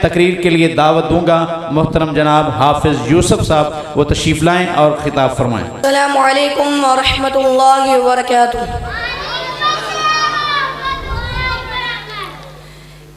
تقریر کے لیے دعوت دوں گا محترم جناب حافظ یوسف صاحب، وہ تشریف لائیں اور خطاب فرمائیں۔ السلام علیکم ورحمۃ اللہ وبرکاتہ۔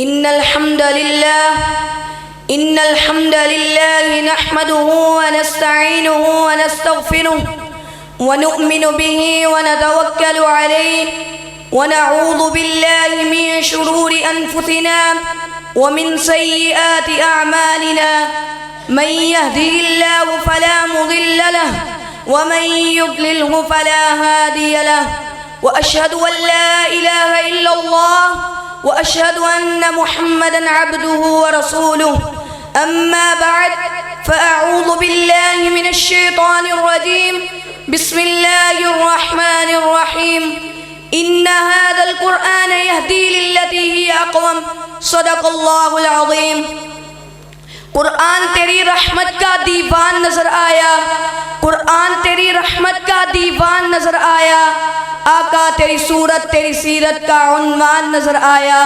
ان الحمد للہ نحمده ونستعینه ونستغفره ونؤمن به ونتوکل علیہ ونعوذ باللہ من شرور انفسنا ومن سیئات اعمالنا، من يهده الله فلا مضل له ومن يضلله فلا هادي له، واشهد ان لا اله الا الله واشهد ان محمدا عبده ورسوله، اما بعد فاعوذ بالله من الشيطان الرجيم، بسم الله الرحمن الرحيم، ان هذا القرآن يهدي للتي هي اقوم، صدق اللہ العظیم۔ قرآن تیری رحمت کا دیوان نظر آیا، قرآن تیری رحمت کا دیوان نظر آیا، آقا تیری صورت تیری سیرت کا عنوان نظر آیا۔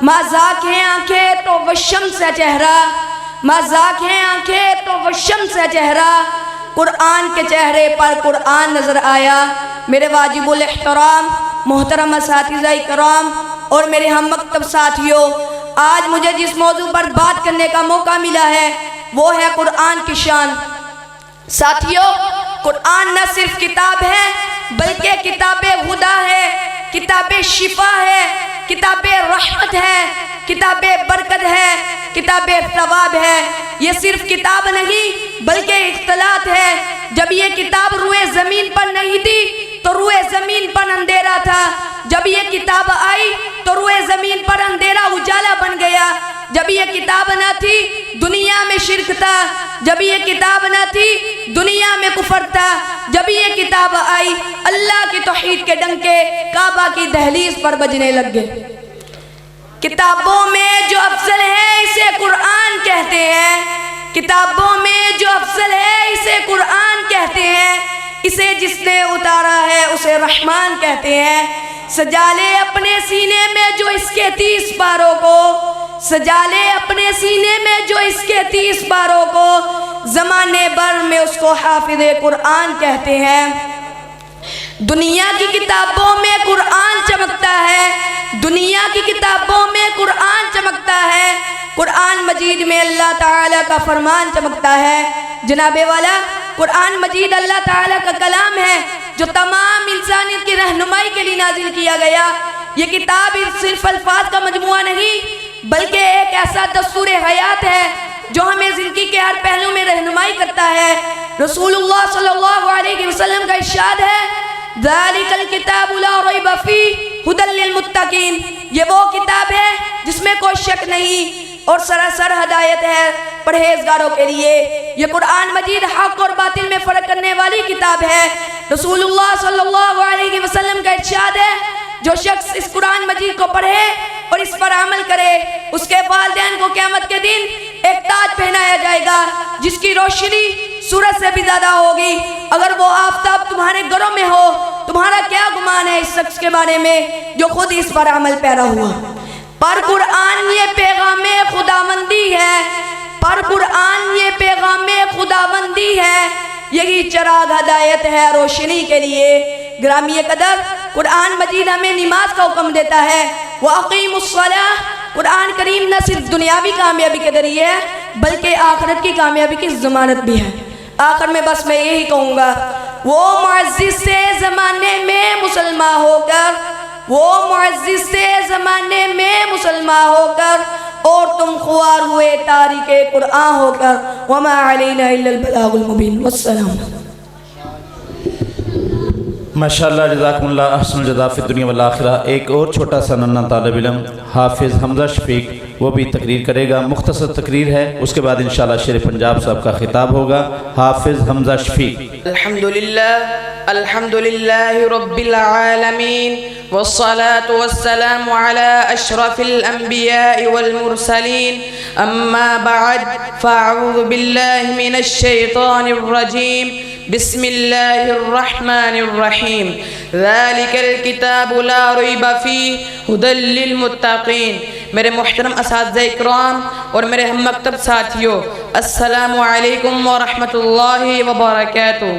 ما ذاک ہیں آنکھیں تو والشمس ہے چہرہ، ما ذاک ہیں آنکھیں تو والشمس ہے چہرہ، قرآن کے چہرے پر قرآن نظر آیا۔ میرے واجب الاحترام محترم اساتذہ کرام اور میرے ہم مکتب ساتھیوں، آج مجھے جس موضوع پر بات کرنے کا موقع ملا ہے وہ ہے قرآن کی شان۔ ساتھیوں، قرآن نہ صرف کتاب ہے بلکہ کتاب ہدا ہے، کتاب شفا ہے، کتاب رحمت ہے، کتاب برکت ہے، کتاب ثواب ہے۔ یہ صرف کتاب نہیں بلکہ اختلاط ہے۔ جب یہ کتاب روئے زمین پر نہیں تھی تو روئے زمین پر اندھیرا تھا، جب یہ کتاب آئی تو روئے زمین پر اندھیرا اجالا بن گیا۔ جب یہ کتاب نہ تھی دنیا میں شرک تھا، جب یہ کتاب نہ تھی دنیا میں کفر تھا، جب یہ کتاب آئی اللہ کی توحید کے ڈنکے کعبہ کی دہلیز پر بجنے لگ گئے۔ کتابوں میں جو افضل ہے اسے قرآن کہتے ہیں، کتابوں میں جو افضل ہے اسے قرآن کہتے ہیں، اسے جس نے اتارا ہے اسے رحمان کہتے ہیں۔ سجا لے اپنے سینے میں جو اس کے 30 پاروں کو، سجا لے اپنے سینے میں جو اس کے 30 پاروں کو، زمانے بھر میں اس کو حافظ قرآن کہتے ہیں۔ دنیا کی کتابوں میں قرآن چمکتا ہے، دنیا کی کتابوں میں قرآن چمکتا ہے، قرآن مجید میں اللہ تعالیٰ کا فرمان چمکتا ہے۔ جناب والا، قرآن مجید اللہ تعالیٰ کا کلام ہے جو تمام انسانیت کی رہنمائی کے لیے نازل کیا گیا۔ یہ کتاب صرف الفاظ کا مجموعہ نہیں بلکہ ایک ایسا دستور حیات ہے جو ہمیں زندگی کے ہر پہلو میں رہنمائی کرتا ہے۔ رسول اللہ صلی اللہ علیہ وسلم کا ارشاد ہے، ذَلِكَ الْكِتَابُ لَا رَيْبَ فِيهِ هُدًى لِّلْمُتَّقِينَ، یہ وہ کتاب ہے جس میں کوئی شک نہیں اور سراسر ہدایت ہے پرہیزگاروں کے لیے۔ یہ قرآن مجید حق اور باطل میں فرق کرنے والی کتاب ہے۔ رسول اللہ صلی اللہ علیہ وسلم کا ارشاد ہے، جو شخص اس قرآن مجید کو پڑھے اور اس پر عمل کرے اس کے والدین کو قیامت کے دن ایک تاج پہنایا جائے گا جس کی روشنی سورج سے بھی زیادہ ہوگی۔ اگر وہ آفتاب تمہارے گھروں میں ہو، تمہارا کیا گمان ہے اس شخص کے بارے میں جو خود اس پر عمل پیرا ہوا؟ پر قرآن یہ پیغام خداوندی ہے، پر قرآن یہ پیغام خداوندی ہے، یہی چراغ ہدایت ہے روشنی کے لیے۔ گرامی قدر، قرآن مجید ہمیں نماز کا حکم دیتا ہے۔ وَأَقِيمُوا الصَّلَاةَ، قرآن کریم نہ صرف دنیاوی کامیابی کے ذریعے ہے بلکہ آخرت کی کامیابی کی ضمانت بھی ہے۔ آخر میں بس میں یہی کہوں گا، وہ معزز سے زمانے میں مسلمان ہو کر، وہ معزز سے زمانے میں مسلمان ہو کر، اور تم خوار ہوئے تاریخ قرآن ہو کر، وما علینا الا البلاغ المبین۔ والسلام۔ ماشاءاللہ، جزاکم اللہ احسن الجزاء فی الدنیا والآخرہ۔ ایک اور چھوٹا سا ننھا طالب علم حافظ حمزہ شفیق، وہ بھی تقریر کرے گا، مختصر تقریر ہے، اس کے بعد انشاءاللہ شیر پنجاب صاحب کا خطاب ہوگا۔ حافظ حمزہ شفیق۔ الحمد للہ رب العالمین، والصلاة والسلام على أشرف الأنبياء والمرسلين، أما بعد فأعوذ بالله من الشيطان الرجيم، بسم الله الرحمن الرحيم، ذلك الكتاب لا ريب فيه هدى للمتقين۔ میرے محترم اساتذہ اکرام اور میرے ہم مکتب ساتھیوں، السلام علیکم ورحمۃ اللہ وبرکاتہ۔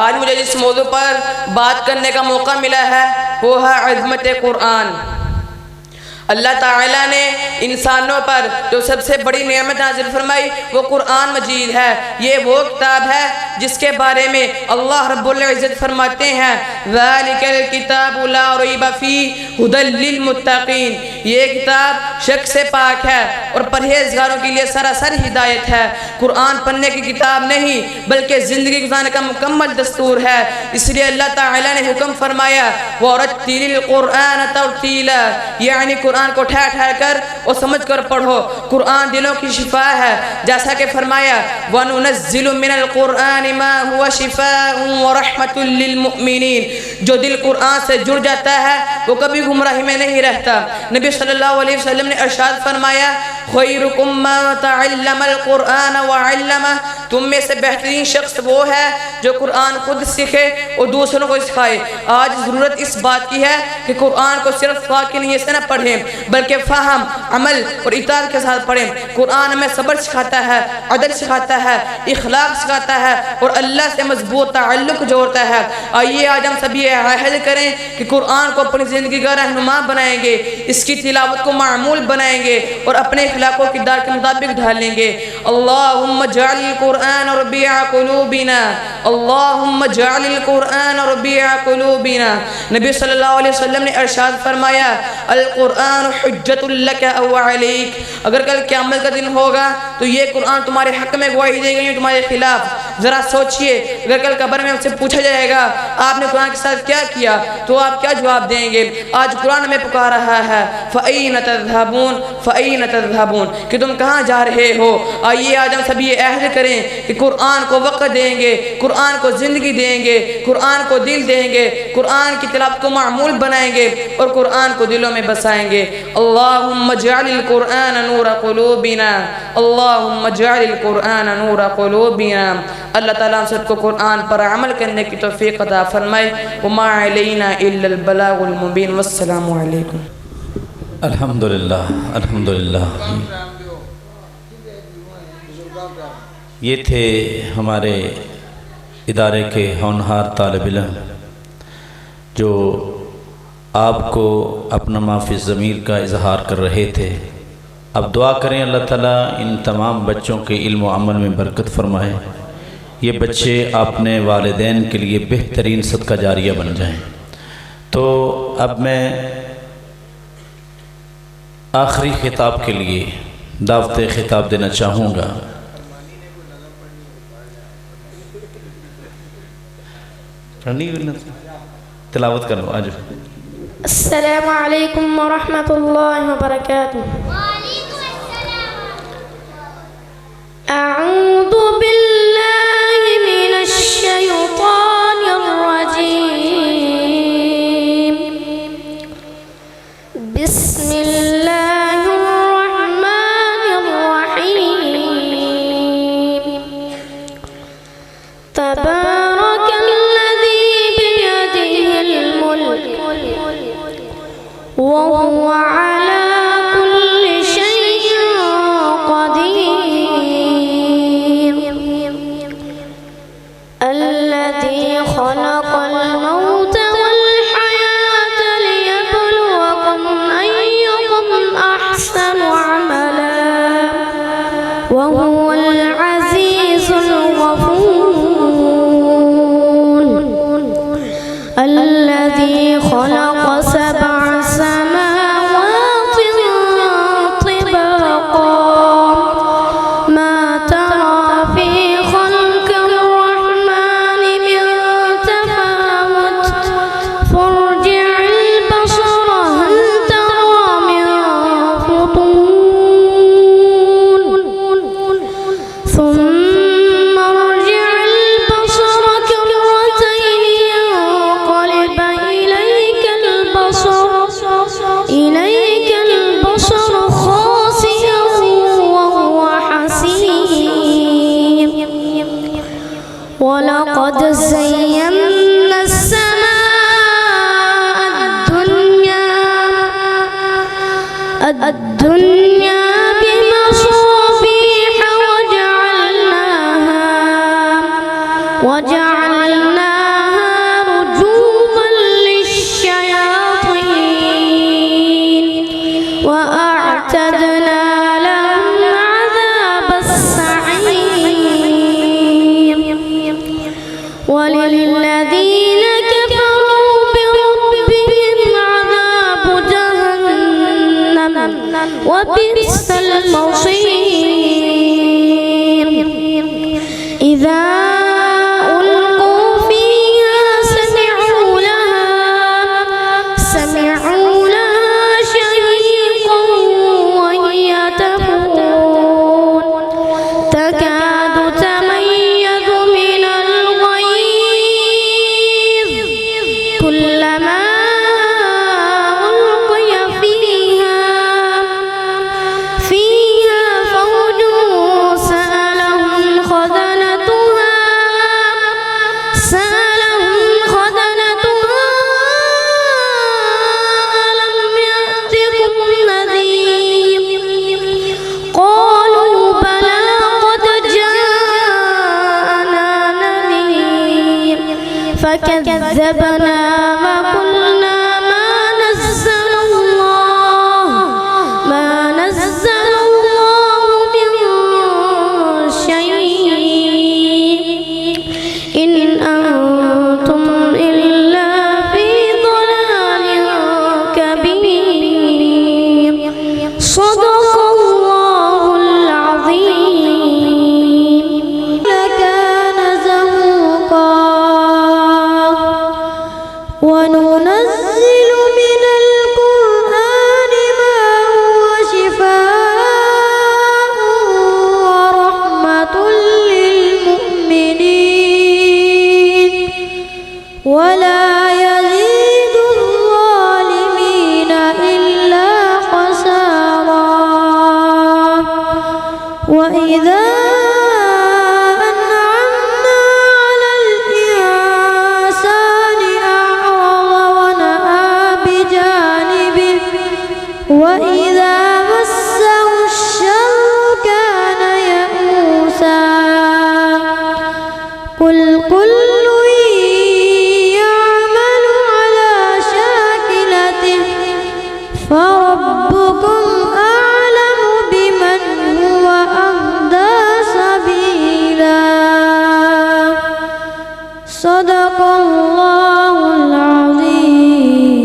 آج مجھے جس موضوع پر بات کرنے کا موقع ملا ہے وہ ہے عظمت قرآن۔ اللہ تعالیٰ نے انسانوں پر جو سب سے بڑی نعمت نازل فرمائی وہ قرآن مجید ہے۔ یہ وہ کتاب ہے جس کے بارے میں اللہ رب العزت فرماتے ہیں ذَلِكَ الْكِتَابُ لَا رَيْبَ فِيهِ هُدًى لِّلْمُتَّقِينَ، یہ کتاب شک سے پاک ہے اور پرہیزگاروں کے لیے سراسر ہدایت ہے۔ قرآن پڑھنے کی کتاب نہیں بلکہ زندگی گزارنے کا مکمل دستور ہے۔ اس لیے اللہ تعالیٰ نے حکم فرمایا وَرَتِّلِ الْقُرْآنَ تَرْتِيلًا، یعنی قرآن کو ٹھہر ٹھہر کر اور سمجھ کر پڑھو۔ قرآن دلوں کی شفا ہے، جیسا کہ فرمایا وَنُنَزِّلُ مِنَ الْقُرْآنِ مَا هُوَ شِفَاءٌ وَرَحْمَةٌ لِّلْمُؤْمِنِينَ، جو دل قرآن سے جڑ جاتا ہے وہ کبھی گمراہی میں نہیں رہتا۔ نبی صلی اللہ علیہ وسلم نے ارشاد فرمایا خَيْرُكُم مَّن تَعَلَّمَ الْقُرْآنَ وَعَلَّمَهُ، تم میں سے بہترین شخص وہ ہے جو قرآن خود سیکھے اور دوسروں کو سکھائے۔ آج ضرورت اس بات کی ہے کہ قرآن کو صرف فقہ کی نیت سے نہ پڑھیں بلکہ فہم، عمل اور اطاعت کے ساتھ پڑھیں۔ قرآن ہمیں صبر سکھاتا ہے، عدل سکھاتا ہے، اخلاق سکھاتا ہے اور اللہ سے مضبوط تعلق جوڑتا ہے۔ آئیے آج ہم سب یہ عہد کریں کہ قرآن کو اپنی زندگی کا رہنما بنائیں گے، اس کی تلاوت کو معمول بنائیں گے اور اپنے اخلاق و کردار کے مطابق ڈھالیں گے۔ اللہم اجعل القرآن ربیع قلوبنا، اللہم اجعل القرآن ربیع قلوبنا۔ نبی صلی اللہ علیہ وسلم نے ارشاد فرمایا القرآن حجت لک او علیک، اگر کل قیامت کا دن ہوگا تو یہ قرآن تمہارے حق میں گواہی دے گئی تمہارے خلاف۔ ذرا سوچئے اگر کل قبر میں ہم سے پوچھا جائے گا آپ نے قرآن کے ساتھ کیا کیا تو آپ کیا جواب دیں گے؟ آج قرآن ہمیں پکار رہا ہے فَأَيْنَ تَذْهَبُونَ فَأَيْنَ تَذْهَبُونَ، کہ تم کہاں جا رہے ہو؟ آئیے آج ہم سب یہ عہد کریں کہ قرآن کو وقت دیں گے، قرآن کو زندگی دیں گے، قرآن کو دل دیں گے، قرآن کی تلاوت کو معمول بنائیں گے اور قرآن کو دلوں میں بسائیں گے۔ اللہم اجعل القرآن نور قلوبنا، اللہم اجعل القرآن نور قلوبنا۔ اللہ تعالیٰ ہم سب کو قرآن پر عمل کرنے کی توفیق عطا فرمائے۔ وما علینا الا البلاغ المبین۔ والسلام علیکم۔ الحمدللہ الحمدللہ۔ یہ تھے ہمارے ادارے کے ہونہار طالب علم جو آپ کو اپنا معافی ضمیر کا اظہار کر رہے تھے۔ اب دعا کریں اللہ تعالیٰ ان تمام بچوں کے علم و عمل میں برکت فرمائے، یہ بچے اپنے والدین کے لیے بہترین صدقہ جاریہ بن جائیں۔ تو اب میں آخری خطاب کے لیے دعوت خطاب دینا چاہوں گا۔ تلاوت کر لو آج۔ السلام علیکم ورحمۃ اللہ وبرکاتہ۔ اعوذ باللہ من الشیطان الرجیم، بسم اللہ الرحمن الرحیم، تبارک الذی بیدہ الملک وهو على كل شيء قدير، الذي خلق الموت والحياة ليبلوكم أيكم أحسن عملا وهو العزيز الغفور، الذي خلق سبع سماوات طباقا، ما ترى في خلق الرحمن من تفاوت، فارجع البصر هل ترى من فطور، ثم ارجع البصر كرتين ينقلب إليك البصر خاسئا وهو حسير، ولقد زينا السماء الدنيا الدنيا بمصابيح وجعلناها رجوما للشياطين وأعتدنا لهم عذاب السعير وللذين كفروا بربهم عذاب جهنم وبئس المصير إذا ألقوا فيها سمعوا لها شهيقا وهي تفور تكاد تميز من الغيظ كلما ألقي فيها فوج سألهم خزنتها ألم يأتكم نذير قالوا بلى قد جاءنا نذير فكذبنا وقلنا ما نزل الله من شيء إن أنتم إلا في ضلال كبير صدق الله العظيم لكان زهوقا وننزل من القرآن ما هو شفاء ورحمة للمؤمنين ولا يزيد الظالمين إلا خسارا وإذا أنعمنا على الإنسان أعرض ونأى بجانبه وإذا مسه الشر كان يئوسا قل كل يعمل على شاكلته فربكم أعلم بمن هو أهدى سبيلا صدق الله العظيم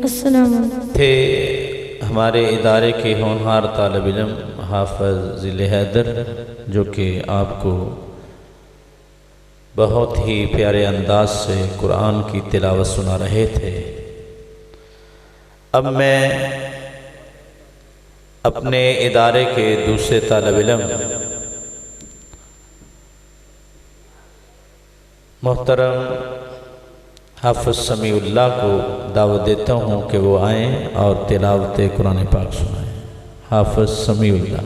السلام عليكم थे हमारे इदारे के होनहार तालिब इल्म हाफ़िज़ ज़िले हैदर जो कि आपको बहुत ही प्यारे अंदाज से कुरान की तिलावत सुना रहे थे। अब मैं अपने इदारे के दूसरे तालिब इल्म मोहतरम हाफ़िज़ समीउल्लाह को दावत देता हूँ कि वो आएँ और तिलावत कुरान पाक सुनाएँ। हाफ़िज़ समीउल्लाह।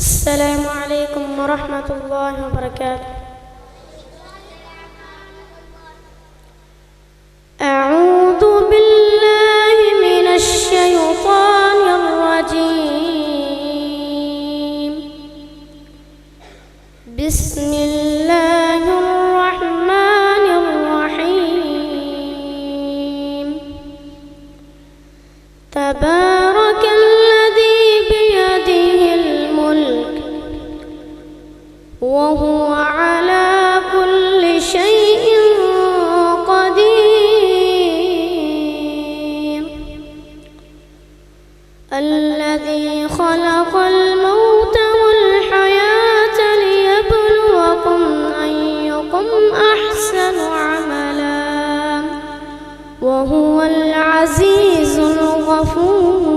अस्सलामु अलैकुम वरहमतुल्लाहि वबरकातुहू। أعوذ بالله من الشيطان الرجيم بسم الله الرحمن الرحيم تبارك الذي بيده الملك وهو على كل شيء قدير الذي خلق الموت والحياة ليبلوكم أيكم أحسن عملا وهو العزيز الغفور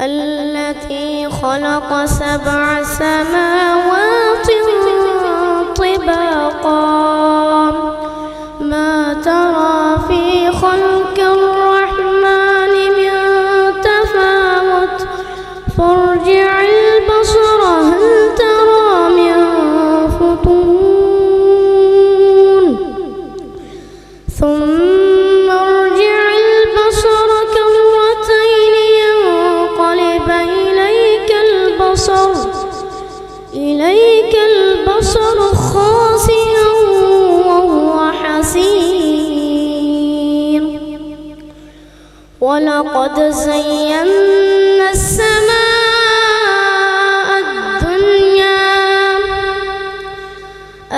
الذي خلق 7 سماوات طباقا ما ترى في خلق الرحمن من تفاوت فارجع البصر هل ترى من فطور ثم ارجع وَلَقَدْ زَيَّنَّا السَّمَاءَ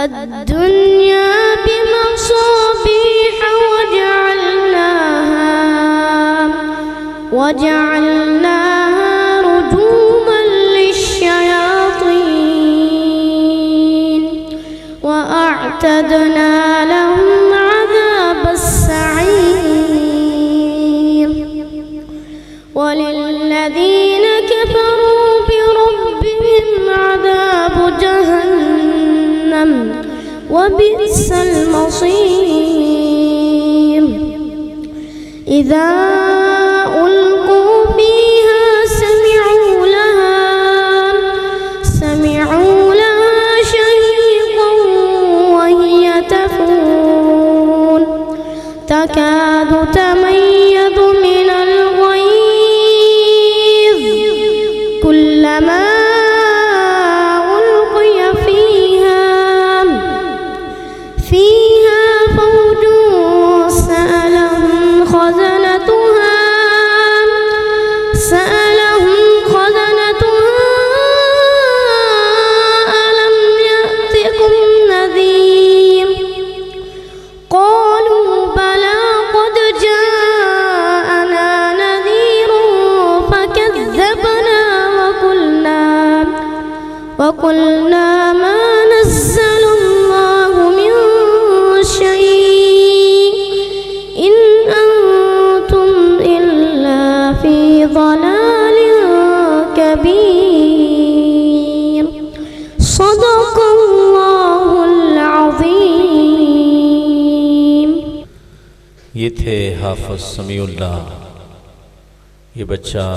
الدُّنْيَا بِمَصَابِيحَ وَجَعَلْنَاهَا رُجُومًا لِلشَّيَاطِينِ وَأَعْتَدْنَا لَهُمْ عَذَابَ السَّعِيرِ وَلِلَّذِينَ كَفَرُوا بِرَبِّهِمْ عَذَابُ جَهَنَّمَ وَبِئْسَ الْمَصِيرُ إِذَا أُلْقُوا فِيهَا سَمِعُوا لَهَا شَهِيقًا وَهِيَ تَفُورُ تَكَادُ تَمَيَّزُ مِنَ الْغَيْظِ كُلَّمَا أُلْقِيَ فيها فوج سألهم خزنتها ألم يأتكم نذير قالوا بلى قد جاءنا نذير فكذبنا وقلنا ما نزل الله من شيء إن أنتم إلا في ضلال كبير صدق الله العظيم. یہ تھے حافظ سمیع اللہ. یہ بچہ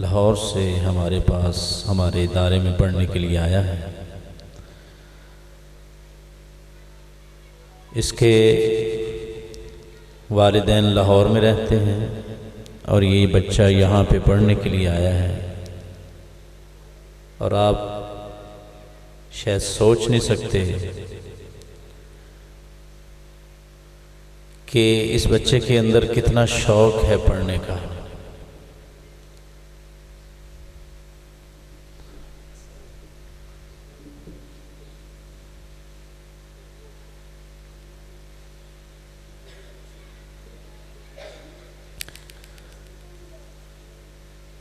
لاہور سے ہمارے پاس ہمارے ادارے میں پڑھنے کے لیے آیا ہے. اس کے والدین لاہور میں رہتے ہیں اور یہ بچہ یہاں پہ پڑھنے کے لیے آیا ہے. اور آپ شاید سوچ نہیں سکتے کہ اس بچے کے اندر کتنا شوق ہے پڑھنے کا.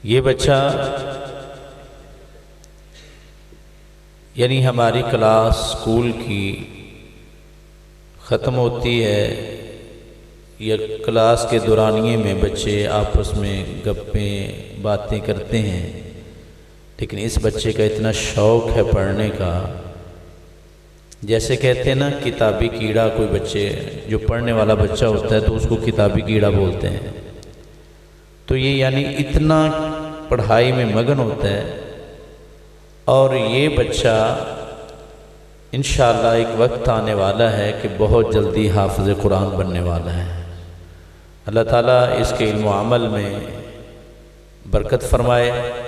یہ بچہ یعنی ہماری کلاس اسکول کی ختم ہوتی ہے یا کلاس کے دورانیے میں بچے آپس میں گپیں باتیں کرتے ہیں، لیکن اس بچے کا اتنا شوق ہے پڑھنے کا. جیسے کہتے ہیں نا کتابی کیڑا، کوئی بچے جو پڑھنے والا بچہ ہوتا ہے تو اس کو کتابی کیڑا بولتے ہیں. تو یہ یعنی اتنا پڑھائی میں مگن ہوتا ہے. اور یہ بچہ انشاءاللہ ایک وقت آنے والا ہے کہ بہت جلدی حافظ قرآن بننے والا ہے. اللہ تعالیٰ اس کے علم و عمل میں برکت فرمائے.